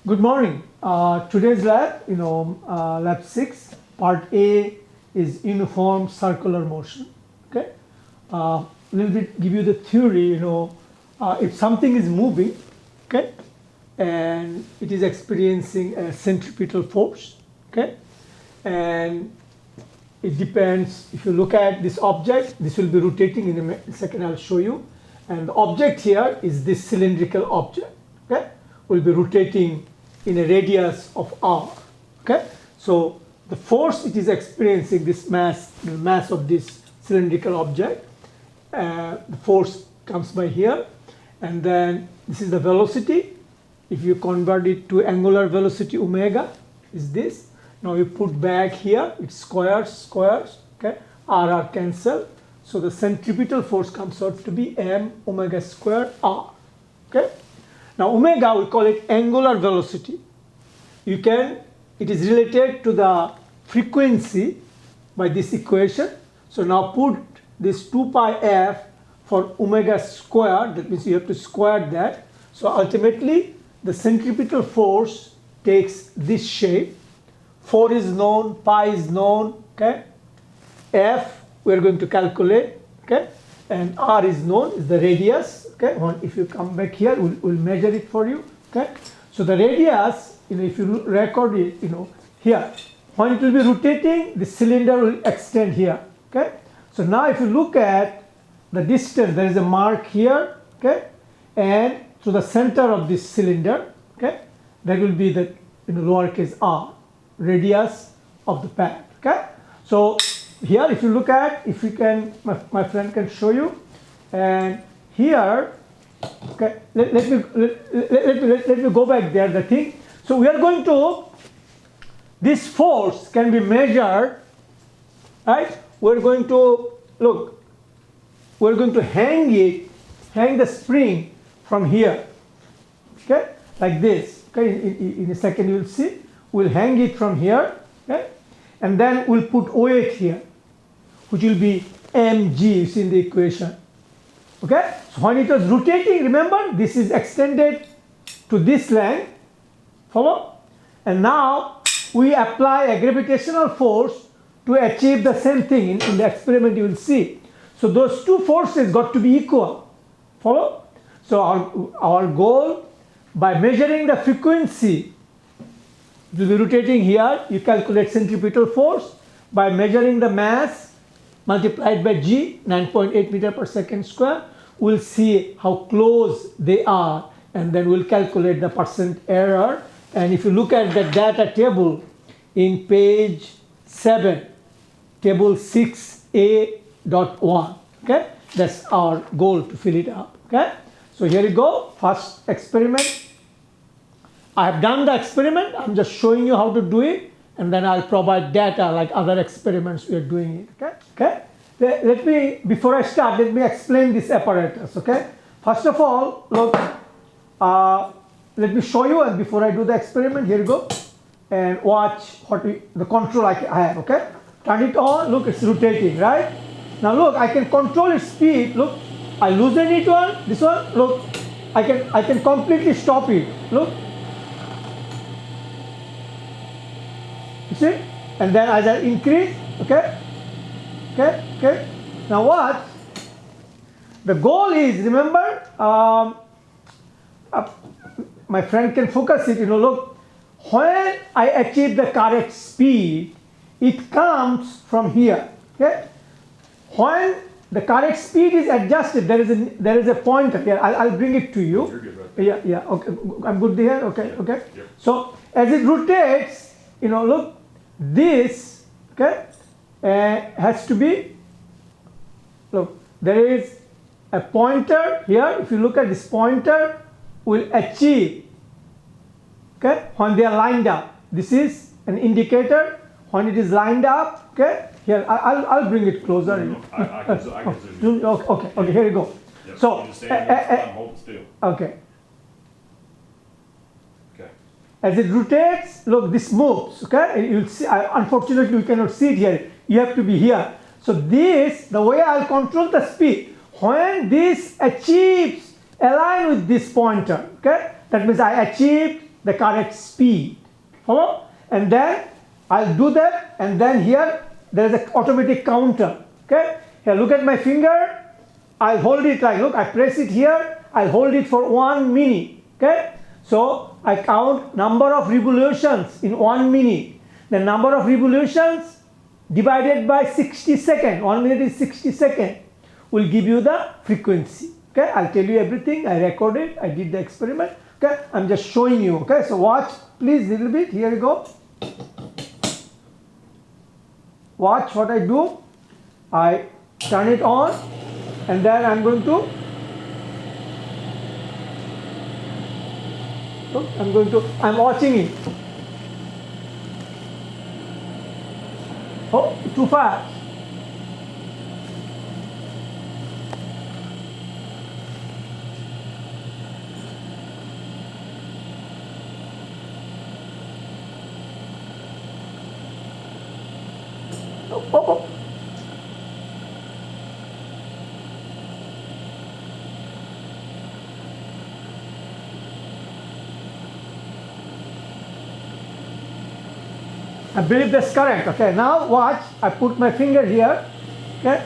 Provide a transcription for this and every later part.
Good morning. Today's lab, lab 6, part A is uniform circular motion. Okay, little bit give you the theory. If something is moving, okay, and it is experiencing a centripetal force, okay, and it depends. If you look at this object, this will be rotating in a second. I'll show you. And the object here is this cylindrical object. Okay, will be rotating in a radius of r. Okay, so the force it is experiencing, this mass, the mass of this cylindrical object, the force comes by here, and then this is the velocity. If you convert it to angular velocity, omega is this. Now you put back here, it squares, okay, r cancel. So the centripetal force comes out to be m omega squared r. Okay. Now omega, we call it angular velocity. It is related to the frequency by this equation. So now put this 2 pi f for omega squared, that means you have to square that. So ultimately the centripetal force takes this shape. 4 is known, pi is known, okay? F we are going to calculate, okay? And r is known, is the radius, okay? If you come back here, we'll measure it for you, okay? So the radius, if you record it, here, when it will be rotating, the cylinder will extend here, okay? So now if you look at the distance, there is a mark here, okay? And to the center of this cylinder, okay? That will be the lowercase r, radius of the pad, okay? So here, if you look at, if you can, my friend can show you, and here, okay, let me go back there, the thing. So we are going to, this force can be measured, right? We're going to, look, we're going to hang the spring from here, okay, like this, okay, in a second you will see, we'll hang it from here, okay, and then we'll put weight here, which will be mg, you see in the equation, okay. So when it was rotating, remember, this is extended to this length, follow? And now we apply a gravitational force to achieve the same thing. In the experiment you will see. So those two forces got to be equal, follow? So our goal, by measuring the frequency, it will be rotating here, you calculate centripetal force. By measuring the mass multiplied by g, 9.8 meter per second square, we'll see how close they are, and then we'll calculate the percent error. And if you look at the data table in page 7, table 6a.1, okay, that's our goal, to fill it up, okay. So here you go, first experiment. I have done the experiment, I'm just showing you how to do it, and then I'll provide data like other experiments we are doing it, okay. Let me, before I start, let me explain this apparatus, okay. First of all, look, let me show you, and before I do the experiment, here you go, and watch the control I have, okay. Turn it on, look, it's rotating, right. Now look, I can control its speed, look, I loosen it this one, look, I can completely stop it, look. You see? And then as I increase, okay. Now what? The goal is, remember, my friend can focus it, look, when I achieve the correct speed, it comes from here, okay. When the correct speed is adjusted, there is a pointer here. I'll bring it to you. You're good right there. Yeah, okay, I'm good here, okay. Yep. So as it rotates, look, this, okay, has to be, look, there is a pointer here. If you look at this pointer, will achieve, okay, when they are lined up. This is an indicator when it is lined up, okay. Here, I'll bring it closer. No, I can zoom. Okay, here you go. Yep. So, You stand hold still. okay. Okay. As it rotates, look, this moves, okay? You'll see, unfortunately, we cannot see it here. You have to be here. So this, the way I'll control the speed, when this achieves align with this pointer, okay? That means I achieved the correct speed. Follow? And then I'll do that, and then here there is an automatic counter. Okay? Here, look at my finger. I'll hold it like, look, I press it here. I'll hold it for 1 minute. Okay? So I count number of revolutions in 1 minute. The number of revolutions divided by 60 seconds. 1 minute is 60 seconds. Will give you the frequency. Okay? I'll tell you everything. I recorded. I did the experiment. Okay? I'm just showing you. Okay? So watch, please, a little bit. Here you go. Watch what I do. I turn it on, and then I'm going to I'm watching it. Oh, too fast. Oh. I believe that's correct. Okay, now watch. I put my finger here. Okay,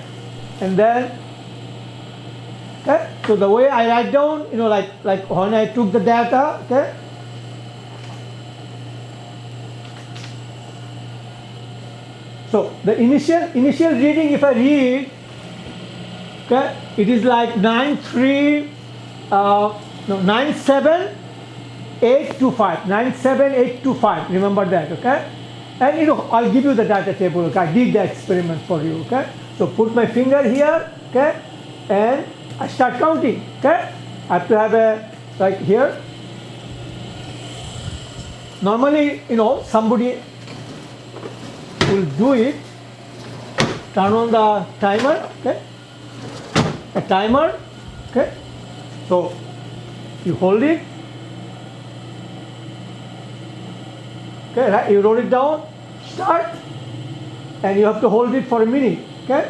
and then okay. So the way I write down, like when I took the data. Okay. So the initial reading, if I read, okay, it is like 97825. 97825. Remember that, okay? And I'll give you the data table. Okay, I did the experiment for you. Okay, so put my finger here. Okay, and I start counting. Okay, I have to have a like here. Normally, somebody will do it. Turn on the timer. Okay, a timer. Okay, so you hold it. Okay, right? You wrote it down, start, and you have to hold it for a minute. Okay?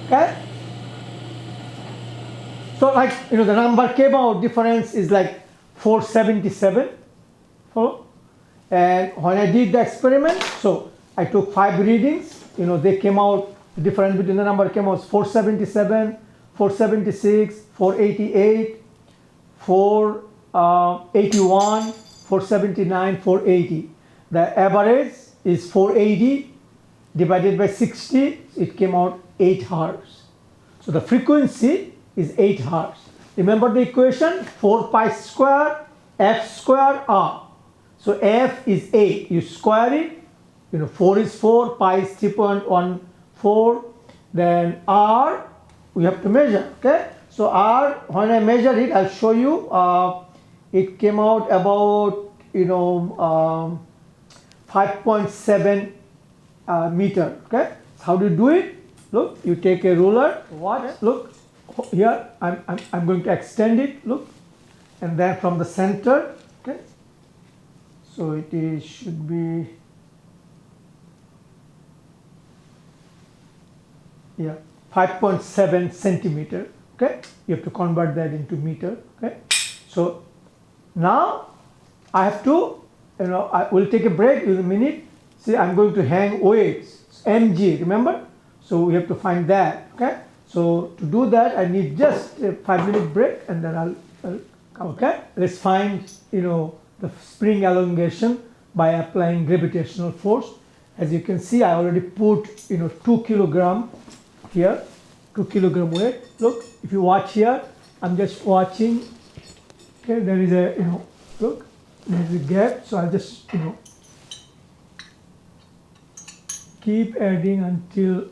Okay? So like, the number came out, difference is like 477. Follow? And when I did the experiment, so I took 5 readings, they came out, the difference between the number came out 477, 476, 488, 481, 479, 480. The average is 480 divided by 60, it came out 8 hertz. So the frequency is 8 hertz. Remember the equation, 4 pi square f square r. So f is 8, you square it, 4 is 4, pi is 3.14, then r we have to measure, okay? So r, when I measure it, I'll show you, it came out about 5.7 meter, okay? How do you do it? Look, you take a ruler, watch, look, here I'm going to extend it, look, and then from the center, okay? So it is, should be, yeah, 5.7 centimeter, okay? You have to convert that into meter, okay? So now I have to, I will take a break in a minute. See, I'm going to hang weights, mg, remember? So we have to find that, okay? So to do that, I need just a 5-minute break, and then I'll Okay, let's find the spring elongation by applying gravitational force. As you can see, I already put 2 kilogram here, 2 kilogram weight. Look, if you watch here, I'm just watching. Okay, there is a look, there is a gap, so I'll just keep adding until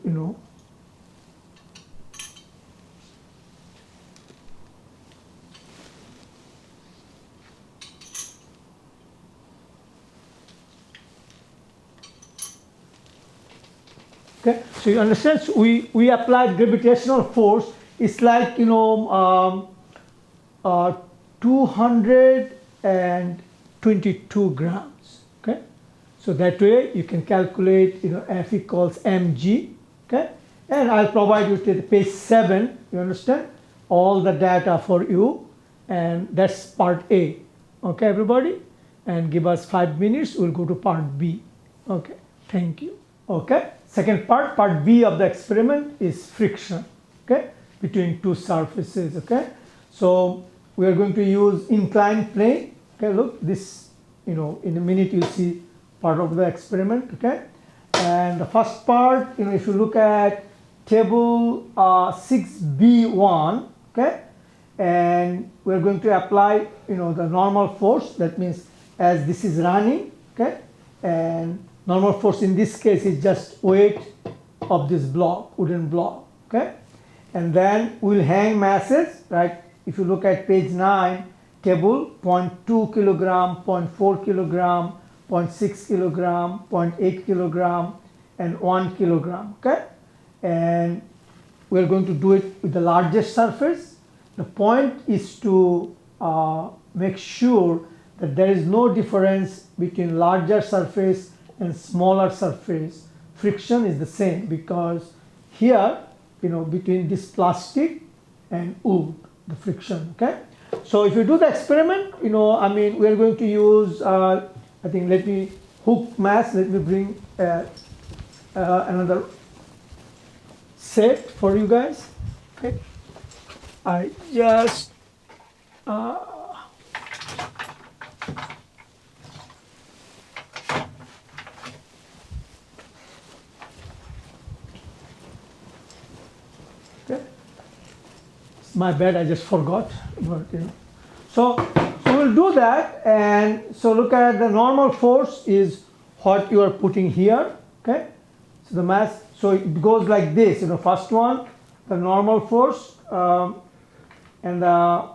okay, so you understand, so we applied gravitational force. It's like 222 grams. Okay, so that way you can calculate F equals mg. Okay, and I'll provide you to the page 7, you understand, all the data for you, and that's part A. Okay, everybody, and give us 5 minutes, we'll go to part B. Okay, thank you. Okay, second part, part B of the experiment is friction, okay, between two surfaces. Okay, so we are going to use inclined plane. Okay, look, this in a minute you'll see part of the experiment. Okay, and the first part, if you look at table 6b1, okay, and we're going to apply the normal force. That means as this is running, okay, and normal force in this case is just weight of this block, wooden block. Okay, and then we'll hang masses, right? If you look at page 9, table 0.2 kilogram, 0.4 kilogram, 0.6 kilogram, 0.8 kilogram, and 1 kilogram. Okay, and we're going to do it with the largest surface. The point is to make sure that there is no difference between larger surface and smaller surface. Friction is the same, because here between this plastic and wood, the friction. Okay, so if you do the experiment, we are going to use I think, let me hook mass, let me bring another set for you guys. Okay, I just okay, it's my bad, I just forgot, but so we'll do that. And so look at the normal force is what you are putting here. Okay, so the mass, so it goes like this. First one, the normal force, and the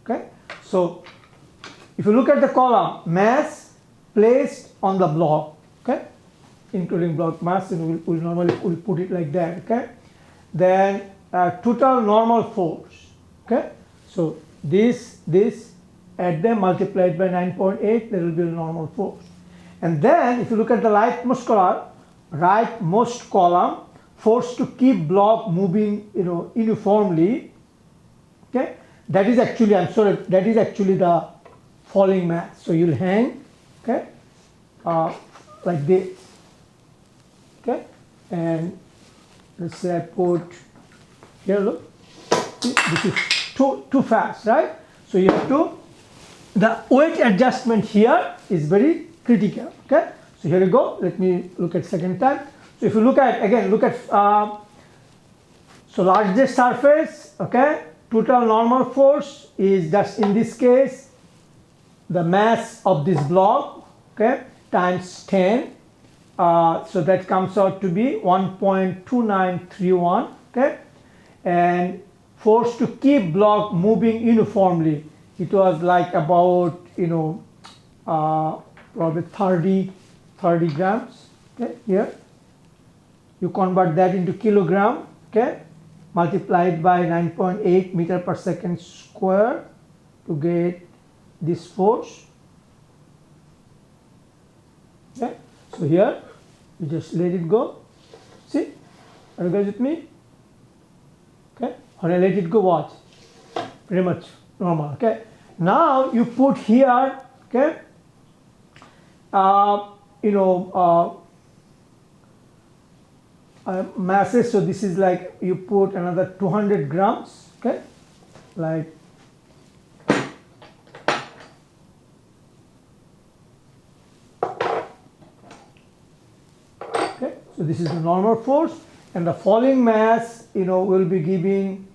okay. So if you look at the column, mass placed on the block, okay, including block mass, and we'll normally put it like that. Okay, then total normal force. Okay, so this add them, multiplied by 9.8, there will be a normal force. And then if you look at the rightmost column, force to keep block moving uniformly. Okay, that is actually, I'm sorry, that is actually the falling mass. So you'll hang, okay, like this. Okay, and let's say I put here, look, this is too fast, right? So you have to, the weight adjustment here is very critical. Okay, so here you go, let me look at second time. So if you look at, again, look at so largest surface, okay, total normal force is just, in this case, the mass of this block, okay, times 10. So that comes out to be 1.2931. Okay, and force to keep block moving uniformly, it was like about probably 30 grams. Okay, here you convert that into kilogram. Okay, multiplied by 9.8 meter per second square to get this force. Okay, so here you just let it go. See, are you guys with me? Okay, when I let it go, watch, pretty much normal. Okay, now you put here, okay, masses. So this is like you put another 200 grams, okay, like okay. So this is the normal force, and the falling mass, will be giving,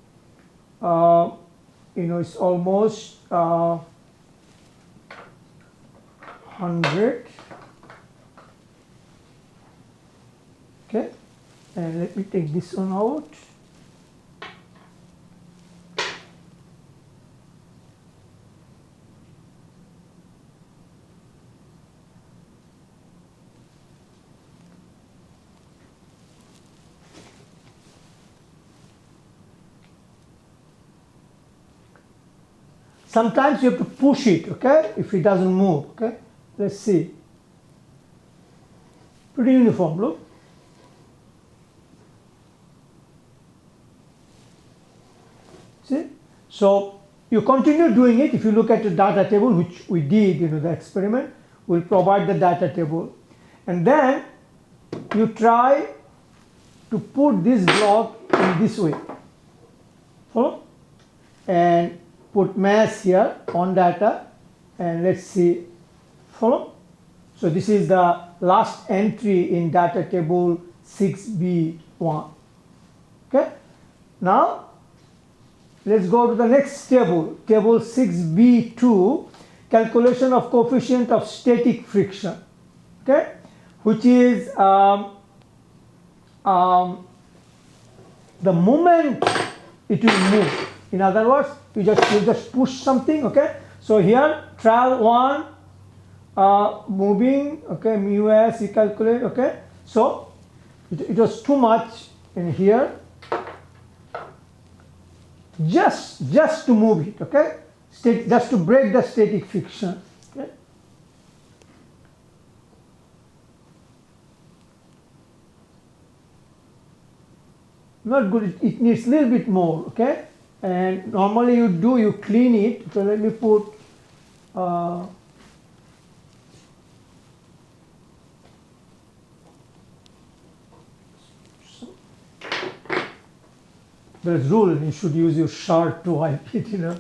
it's almost 100. Okay, and let me take this one out. Sometimes you have to push it, okay, if it doesn't move, okay. Let's see. Pretty uniform, look. See? So you continue doing it. If you look at the data table, which we did, the experiment, we'll provide the data table. And then you try to put this block in this way. Follow? And put mass here on data, and let's see. Follow? So this is the last entry in data table 6B1. Okay? Now let's go to the next table, table 6B2, calculation of coefficient of static friction, okay, which is the moment it will move. In other words, you just push something, okay. So here trial 1, moving, okay, mu s you calculate, okay. So it was too much in here. Just to move it, okay, just to break the static friction, okay. Not good. It needs a little bit more, okay. And normally you clean it. So let me put there's rule, you should use your shirt to wipe it, Yeah.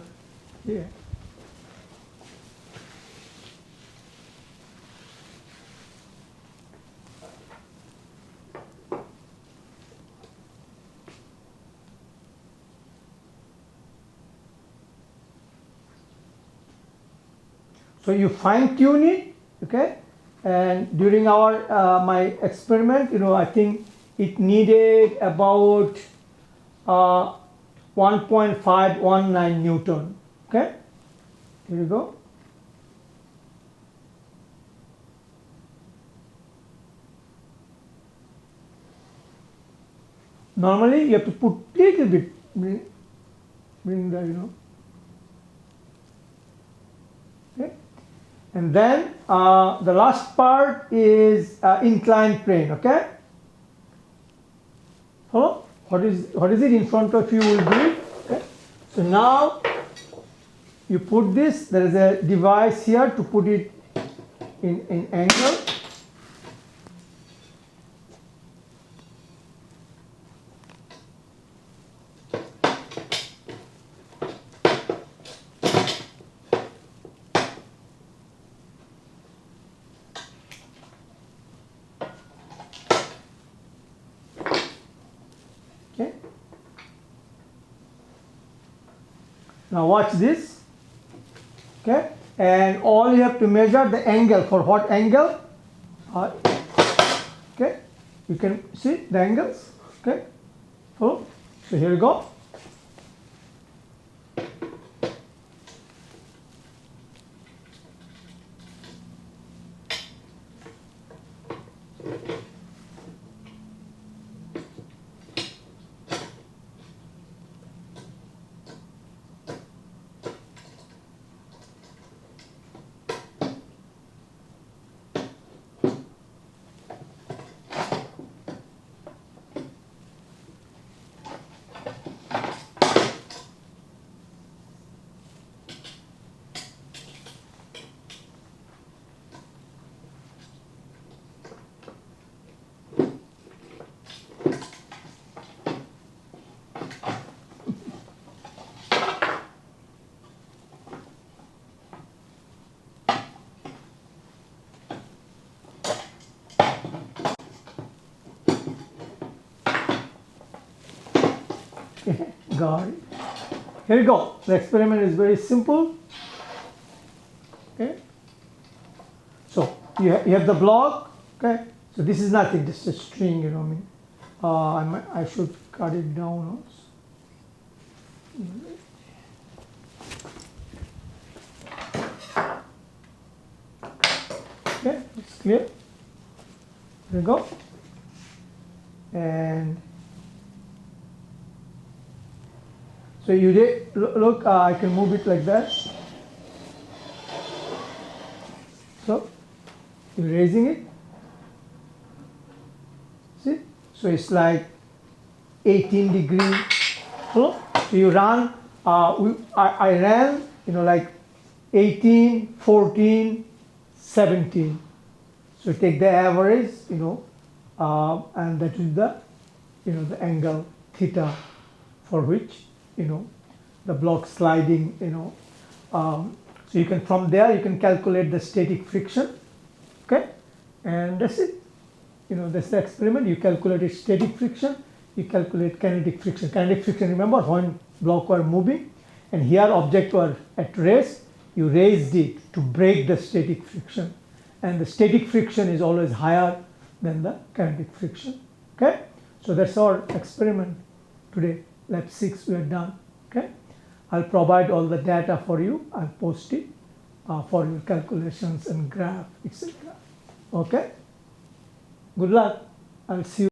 So you fine tune it, okay? And during our my experiment, I think it needed about 1.519 Newton. Okay, here you go. Normally you have to put a little bit, bring the, okay. And then the last part is inclined plane, okay? Follow? What is it in front of you will do it, okay? So now you put this, there is a device here to put it in angle. Okay. Now watch this. Okay, and all you have to measure the angle. For what angle? Okay, you can see the angles. Okay, so here you go. Got it. Here we go. The experiment is very simple. Okay. So you have the block. Okay. So this is nothing, just a string. You know, I should cut it down also. Okay, it's clear. There we go. And so you did look. I can move it like that. So you're raising it. See? So it's like 18 degree. So you run. I ran. Like 18, 14, 17. So take the average. And that is the the angle theta for which the block sliding. So you can, from there you can calculate the static friction. Okay, and that's it. That's the experiment. You calculate static friction, you calculate kinetic friction. Kinetic friction, remember, when block were moving and here object were at rest, you raised it to break the static friction, and the static friction is always higher than the kinetic friction. Okay, so that's our experiment today. Lab 6 we are done. Okay, I'll provide all the data for you. I'll post it for your calculations and graph, etc. Okay, good luck. I'll see you.